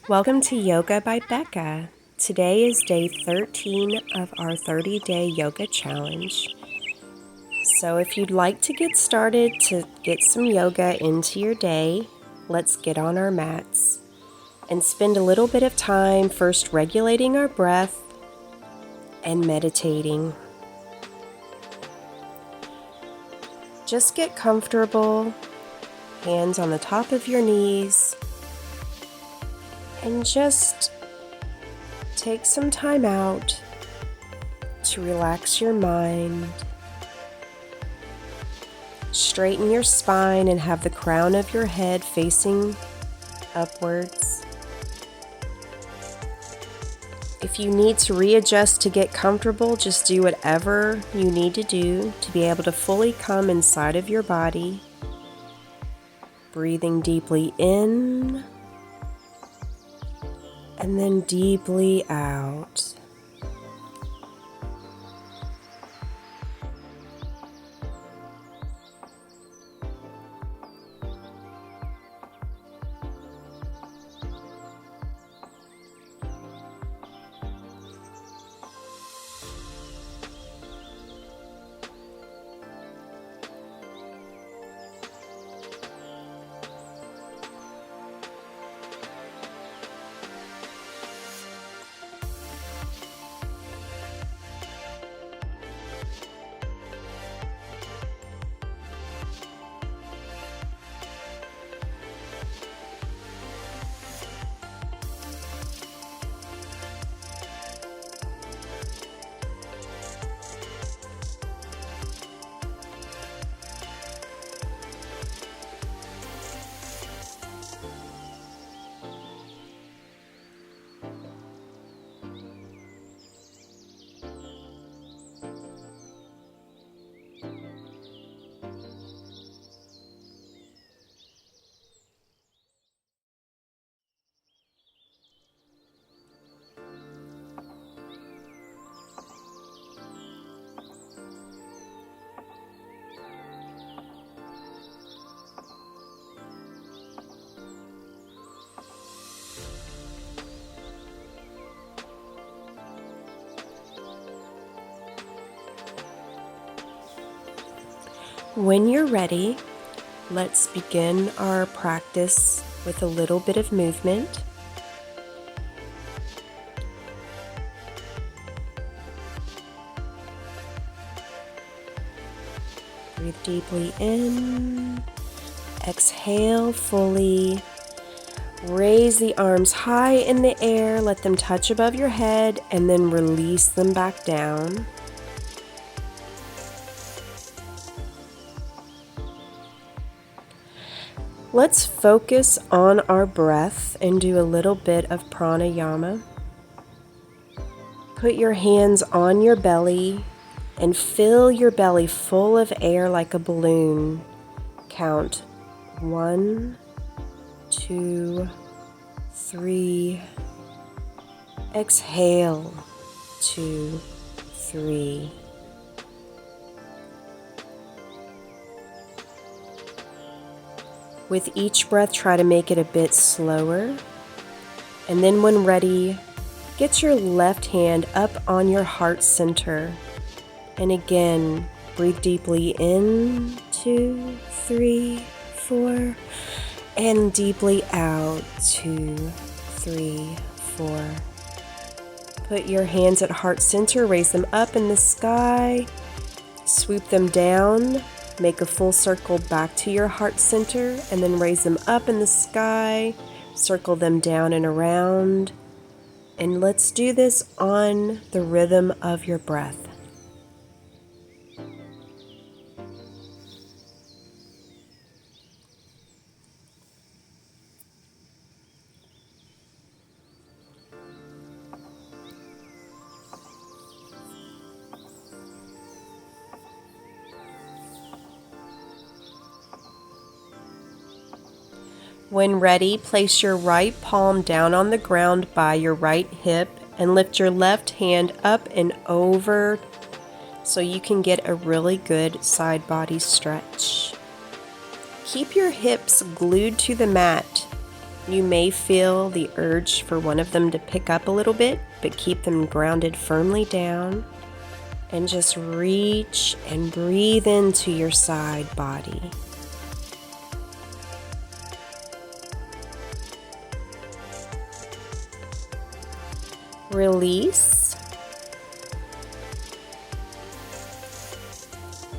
Welcome to Yoga by Beka. Today is day 13 of our 30-day yoga challenge. So if you'd like to get started to get some yoga into your day, let's get on our mats and spend a little bit of time first regulating our breath and meditating. Just get comfortable, hands on the top of your knees, and just take some time out to relax your mind. Straighten your spine and have the crown of your head facing upwards. If you need to readjust to get comfortable, just do whatever you need to do to be able to fully come inside of your body. Breathing deeply in and then deeply out. When you're ready, let's begin our practice with a little bit of movement. Breathe deeply in, exhale fully, raise the arms high in the air, let them touch above your head, and then release them back down. Let's focus on our breath and do a little bit of pranayama. Put your hands on your belly and fill your belly full of air like a balloon. Count 1, 2, 3. Exhale 2, 3. With each breath, try to make it a bit slower. And then when ready, get your left hand up on your heart center. And again, breathe deeply in, 2, 3, 4. And deeply out, 2, 3, 4. Put your hands at heart center, raise them up in the sky, swoop them down. Make a full circle back to your heart center and then raise them up in the sky, circle them down and around. And let's do this on the rhythm of your breath. When ready, place your right palm down on the ground by your right hip and lift your left hand up and over so you can get a really good side body stretch. Keep your hips glued to the mat. You may feel the urge for one of them to pick up a little bit, but keep them grounded firmly down. And just reach and breathe into your side body. Release.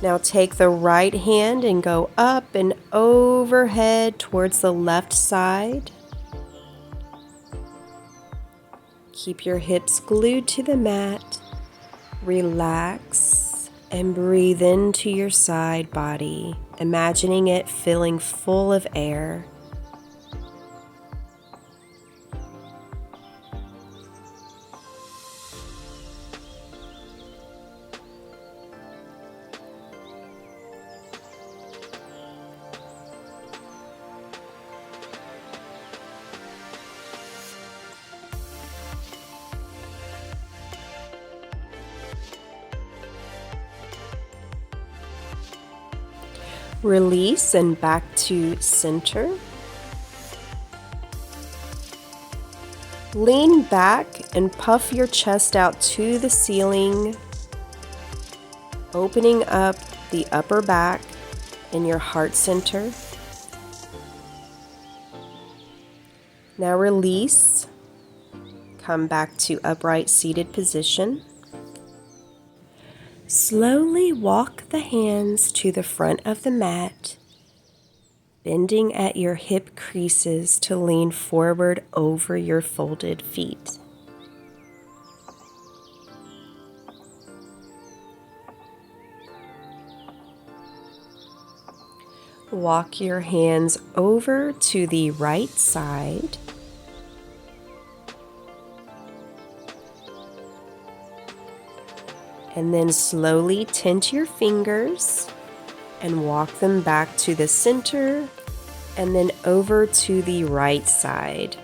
Now take the right hand and go up and overhead towards the left side. Keep your hips glued to the mat. Relax and breathe into your side body, imagining it filling full of air. Release and back to center. Lean back and puff your chest out to the ceiling, opening up the upper back in your heart center. Now release. Come back to upright seated position. Slowly walk the hands to the front of the mat, bending at your hip creases to lean forward over your folded feet. Walk your hands over to the right side. And then slowly tint your fingers and walk them back to the center and then over to the right side.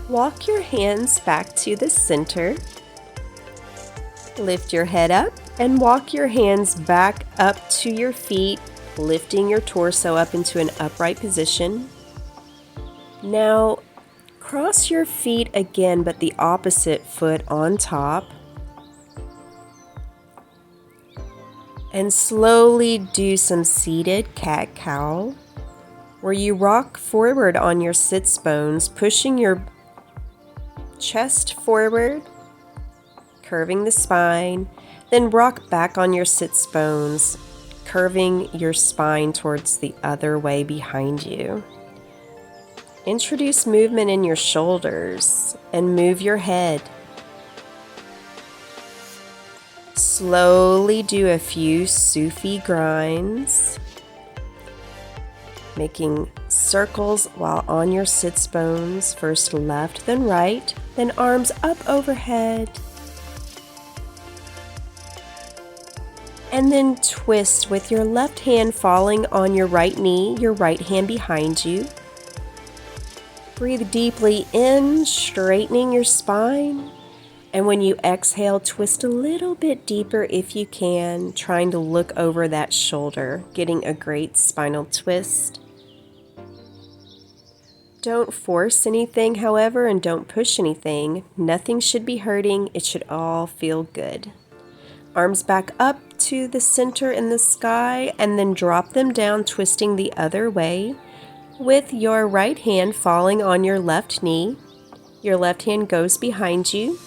Walk your hands back to the center. Lift your head up and walk your hands back up to your feet, lifting your torso up into an upright position. Now, cross your feet again, but the opposite foot on top. And slowly do some seated cat-cow, where you rock forward on your sits bones, pushing your chest forward, curving the spine, then rock back on your sits bones, curving your spine towards the other way behind you. Introduce movement in your shoulders and move your head. Slowly do a few Sufi grinds, making circles while on your sits bones, first left, then right, then arms up overhead. And then twist with your left hand falling on your right knee, your right hand behind you. Breathe deeply in, straightening your spine. And when you exhale, twist a little bit deeper if you can, trying to look over that shoulder, getting a great spinal twist. Don't force anything, however, and don't push anything. Nothing should be hurting. It should all feel good. Arms back up to the center in the sky and then drop them down, twisting the other way with your right hand falling on your left knee. Your left hand goes behind you.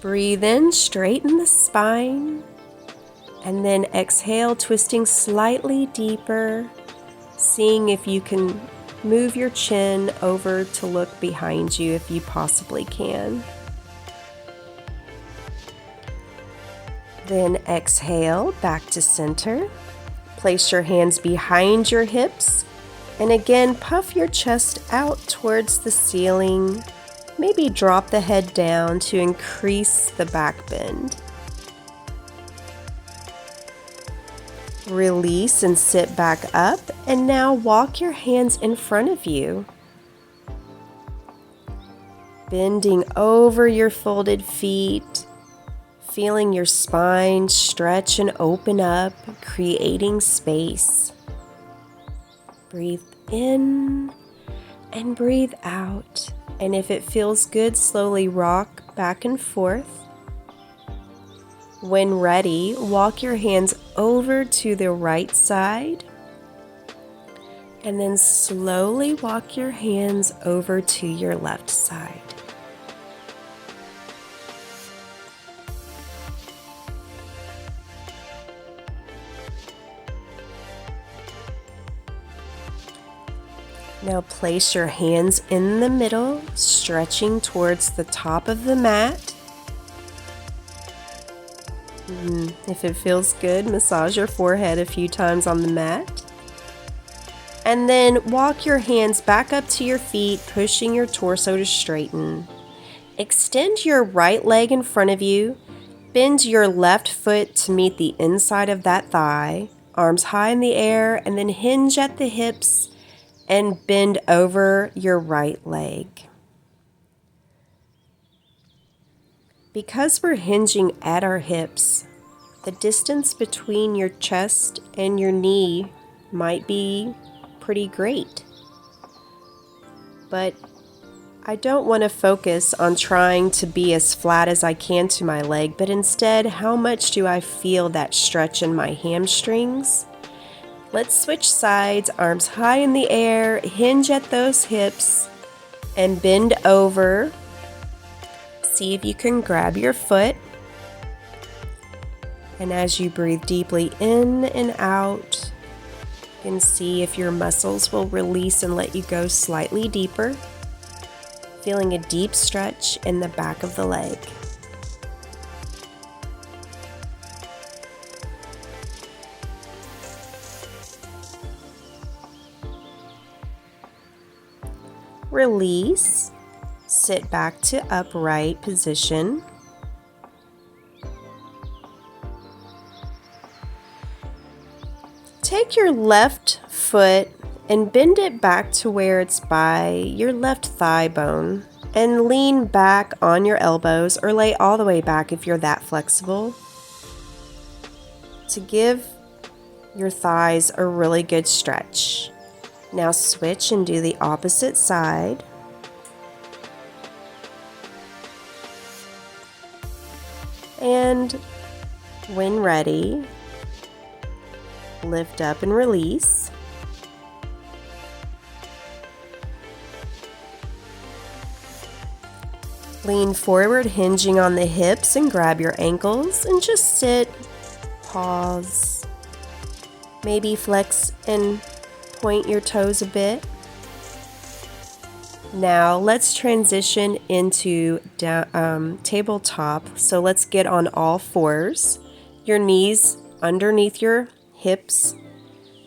Breathe in, straighten the spine, and then exhale, twisting slightly deeper, seeing if you can move your chin over to look behind you if you possibly can. Then exhale, back to center. Place your hands behind your hips and again puff your chest out towards the ceiling. Maybe drop the head down to increase the back bend. Release and sit back up, and now walk your hands in front of you. Bending over your folded feet, feeling your spine stretch and open up, creating space. Breathe in and breathe out. And if it feels good, slowly rock back and forth. When ready, walk your hands over to the right side. And then slowly walk your hands over to your left side. Now place your hands in the middle, stretching towards the top of the mat. If it feels good, massage your forehead a few times on the mat. And then walk your hands back up to your feet, pushing your torso to straighten. Extend your right leg in front of you. Bend your left foot to meet the inside of that thigh. Arms high in the air, and then hinge at the hips and bend over your right leg. Because we're hinging at our hips, the distance between your chest and your knee might be pretty great. But I don't want to focus on trying to be as flat as I can to my leg, but instead, how much do I feel that stretch in my hamstrings? Let's switch sides, arms high in the air, hinge at those hips, and bend over. See if you can grab your foot. And as you breathe deeply in and out, you can see if your muscles will release and let you go slightly deeper. Feeling a deep stretch in the back of the leg. Release. Sit back to upright position. Take your left foot and bend it back to where it's by your left thigh bone and lean back on your elbows, or lay all the way back if you're that flexible, to give your thighs a really good stretch. Now switch and do the opposite side. And when ready, lift up and release. Lean forward, hinging on the hips, and grab your ankles and just sit, pause, maybe flex and point your toes a bit. Now let's transition into tabletop. So let's get on all fours. Your knees underneath your hips,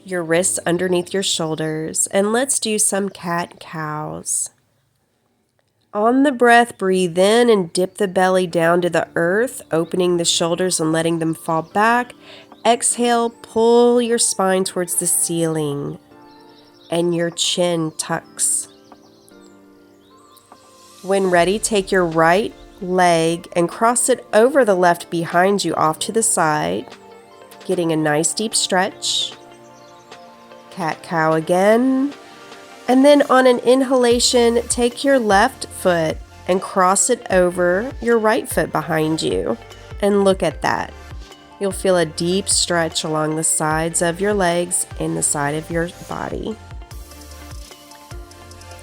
your wrists underneath your shoulders, and let's do some cat-cows. On the breath, breathe in and dip the belly down to the earth, opening the shoulders and letting them fall back. Exhale, pull your spine towards the ceiling and your chin tucks. When ready, take your right leg and cross it over the left behind you off to the side, getting a nice deep stretch. Cat-cow again. And then on an inhalation, take your left foot and cross it over your right foot behind you. And look at that. You'll feel a deep stretch along the sides of your legs and the side of your body.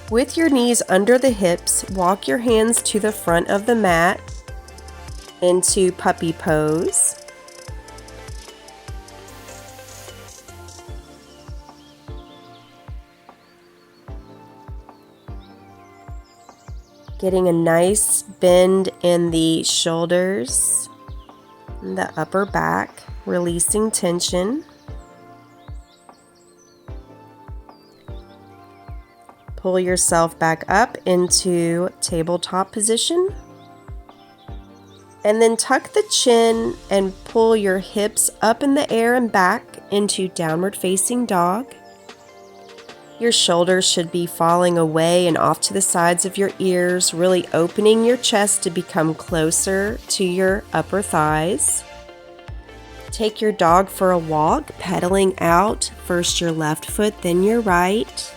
With your knees under the hips, walk your hands to the front of the mat into puppy pose. Getting a nice bend in the shoulders, and the upper back, releasing tension. Pull yourself back up into tabletop position. And then tuck the chin and pull your hips up in the air and back into downward facing dog. Your shoulders should be falling away and off to the sides of your ears, really opening your chest to become closer to your upper thighs. Take your dog for a walk, pedaling out first your left foot, then your right.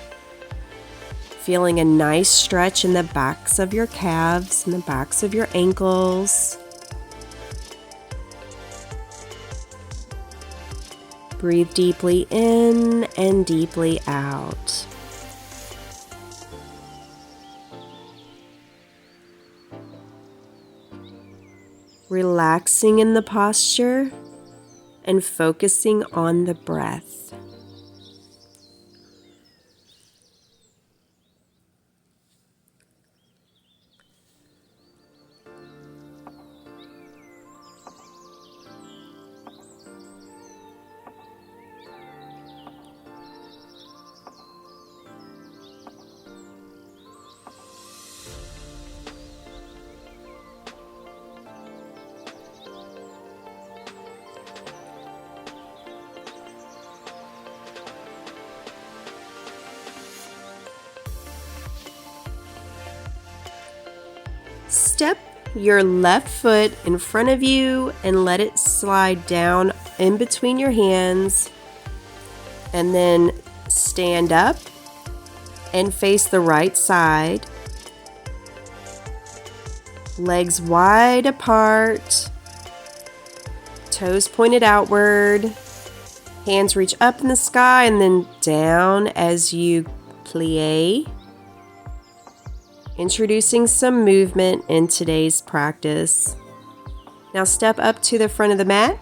Feeling a nice stretch in the backs of your calves and the backs of your ankles. Breathe deeply in and deeply out. Relaxing in the posture and focusing on the breath. Step your left foot in front of you and let it slide down in between your hands, and then stand up and face the right side. Legs wide apart, toes pointed outward, hands reach up in the sky and then down as you plie. Introducing some movement in today's practice. Now step up to the front of the mat.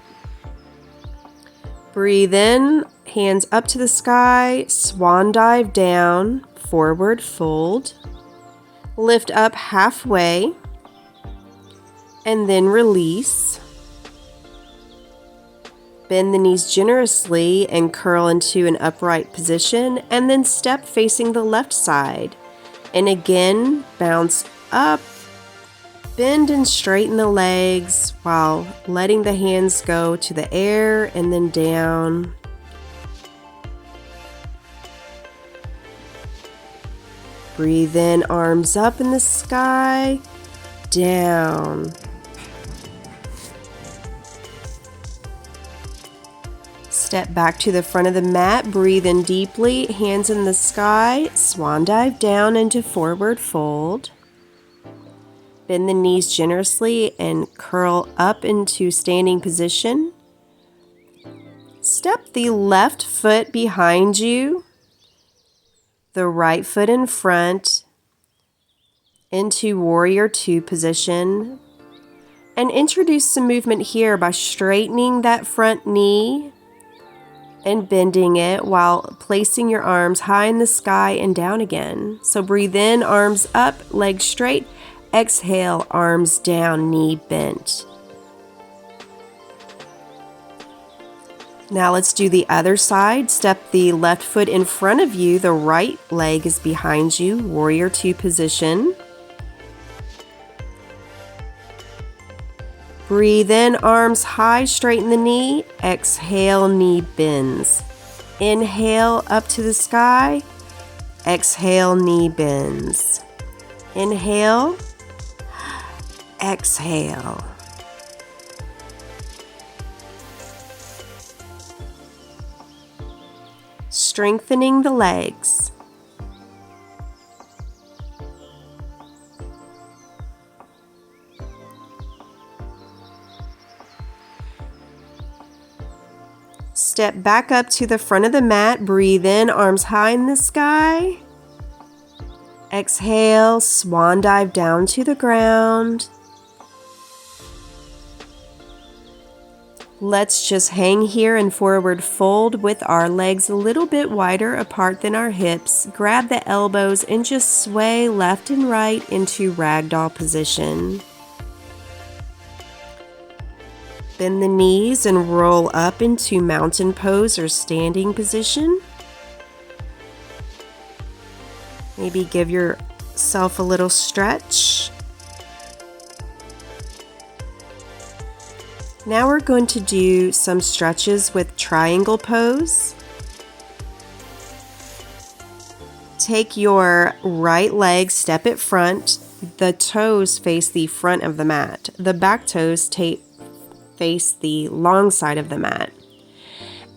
Breathe in, hands up to the sky, swan dive down, forward fold. Lift up halfway, and then release. Bend the knees generously and curl into an upright position, and then step facing the left side. And again, bounce up, bend and straighten the legs while letting the hands go to the air and then down. Breathe in, arms up in the sky, down. Step back to the front of the mat, breathe in deeply, hands in the sky, swan dive down into forward fold. Bend the knees generously and curl up into standing position. Step the left foot behind you, the right foot in front, into warrior two position. And introduce some movement here by straightening that front knee and bending it while placing your arms high in the sky and down again. So breathe in, arms up, legs straight. Exhale, arms down, knee bent. Now let's do the other side. Step the left foot in front of you, the right leg is behind you, warrior two position. Breathe in, arms high, straighten the knee. Exhale, knee bends. Inhale, up to the sky. Exhale, knee bends. Inhale. Exhale. Strengthening the legs. Step back up to the front of the mat. Breathe in, arms high in the sky. Exhale, swan dive down to the ground. Let's just hang here in forward fold with our legs a little bit wider apart than our hips. Grab the elbows and just sway left and right into ragdoll position. Bend the knees and roll up into mountain pose or standing position. Maybe give yourself a little stretch. Now we're going to do some stretches with triangle pose. Take your right leg, step it front. The toes face the front of the mat. The back toes face the long side of the mat.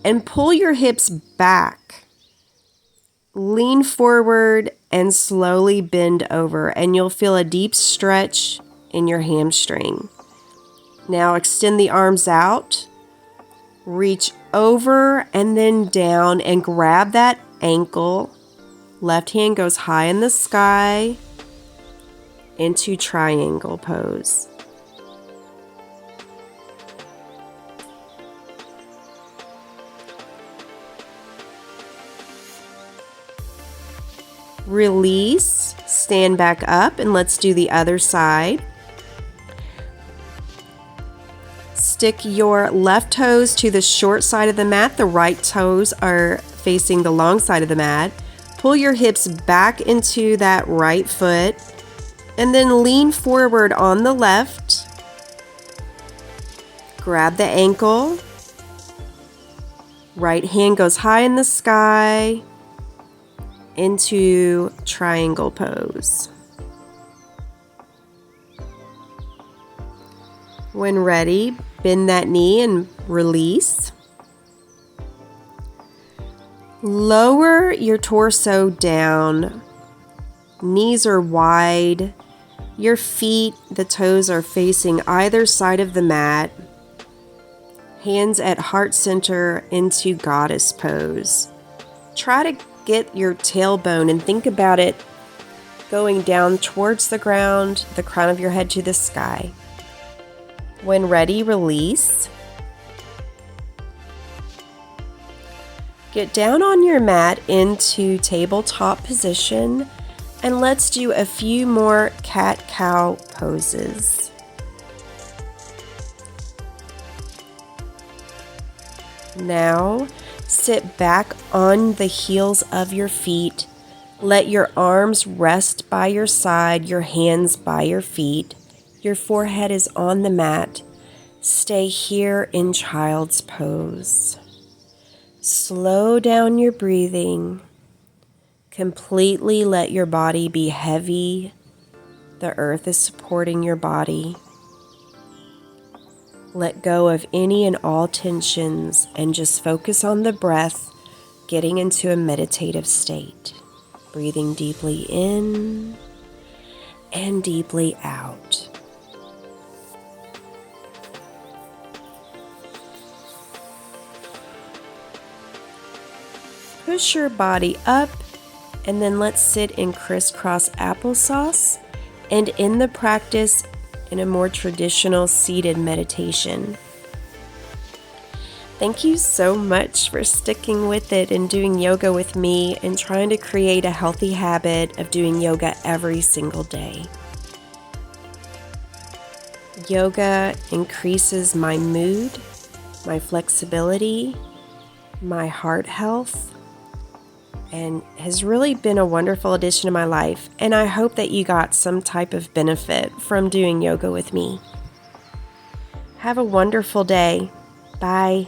And pull your hips back. Lean forward and slowly bend over, and you'll feel a deep stretch in your hamstring. Now extend the arms out. Reach over and then down and grab that ankle. Left hand goes high in the sky into triangle pose. Release, stand back up, and let's do the other side. Stick your left toes to the short side of the mat. The right toes are facing the long side of the mat. Pull your hips back into that right foot, and then lean forward on the left. Grab the ankle. Right hand goes high in the sky into triangle pose. When ready, bend that knee and release. Lower your torso down. Knees are wide. Your feet, the toes are facing either side of the mat. Hands at heart center into goddess pose. Try to get your tailbone and think about it going down towards the ground, the crown of your head to the sky. When ready, release. Get down on your mat into tabletop position, and let's do a few more cat-cow poses. Now, sit back on the heels of your feet. Let your arms rest by your side, your hands by your feet. Your forehead is on the mat. Stay here in child's pose. Slow down your breathing. Completely let your body be heavy. The earth is supporting your body. Let go of any and all tensions and just focus on the breath, getting into a meditative state. Breathing deeply in and deeply out. Push your body up, and then let's sit in crisscross applesauce and end the practice in a more traditional seated meditation. Thank you so much for sticking with it and doing yoga with me and trying to create a healthy habit of doing yoga every single day. Yoga increases my mood, my flexibility, my heart health, and has really been a wonderful addition to my life, and I hope that you got some type of benefit from doing yoga with me. Have a wonderful day. Bye.